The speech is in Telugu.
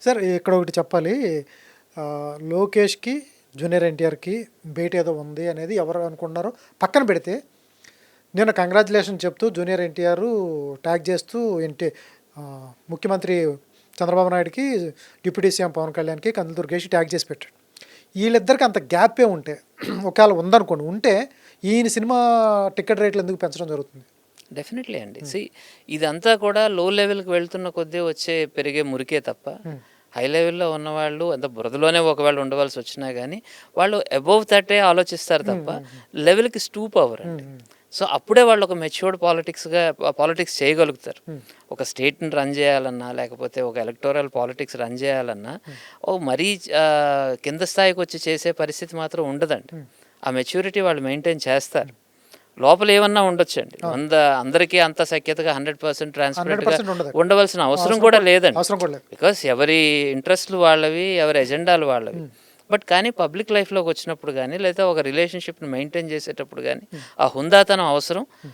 సార్ ఇక్కడ ఒకటి చెప్పాలి. లోకేష్‌కి, జూనియర్ ఎన్టీఆర్‌కి భేటీ ఏదో ఉంది అనేది ఎవరు అనుకుంటున్నారో పక్కన పెడితే, నిన్న కంగ్రాచ్యులేషన్ చెప్తూ జూనియర్ ఎన్టీఆర్ ట్యాగ్ చేస్తూ ముఖ్యమంత్రి చంద్రబాబు నాయుడుకి, డిప్యూటీ సీఎం పవన్ కళ్యాణ్‌కి, కందులు దుర్గేష్‌కి ట్యాగ్ చేసి పెట్టాడు. వీళ్ళిద్దరికి అంత గ్యాపే ఉంటే ఒకవేళ ఉందనుకోండి, ఉంటే ఈయన సినిమా టికెట్ రేట్లు ఎందుకు పెంచడం జరుగుతుంది? డెఫినెట్లీ అండి. ఇదంతా కూడా లో లెవెల్కి వెళ్తున్న కొద్దీ వచ్చే పెరిగే మురికే తప్ప హై లెవెల్లో ఉన్నవాళ్ళు అంత బురదలోనే ఒకవేళ ఉండవలసి వచ్చినా కానీ వాళ్ళు అబోవ్ థర్టే ఆలోచిస్తారు తప్ప లెవెల్కి స్టూప్ అవ్వరు అండి. సో అప్పుడే వాళ్ళు ఒక మెచ్యూర్డ్ పాలిటిక్స్ చేయగలుగుతారు. ఒక స్టేట్ని రన్ చేయాలన్నా, లేకపోతే ఒక ఎలక్టోరల్ పాలిటిక్స్ రన్ చేయాలన్నా మరీ కింద స్థాయికి వచ్చి చేసే పరిస్థితి మాత్రం ఉండదండి. ఆ మెచ్యూరిటీ వాళ్ళు మెయింటైన్ చేస్తారు. లోపల ఏమన్నా ఉండొచ్చండి, అందరికీ అంత సఖ్యతగా 100% ట్రాన్స్పరెంట్గా 100% ఉండదు. ఉండవలసిన అవసరం కూడా లేదండి. అవసరం కూడా లేదు. బికాస్ ఎవరి ఇంట్రెస్ట్లు వాళ్ళవి, ఎవరి ఎజెండాలు వాళ్ళవి. బట్ కానీ పబ్లిక్ లైఫ్లోకి వచ్చినప్పుడు కానీ, లేదా ఒక రిలేషన్షిప్ని మెయింటైన్ చేసేటప్పుడు కానీ ఆ హుందాతనం అవసరం.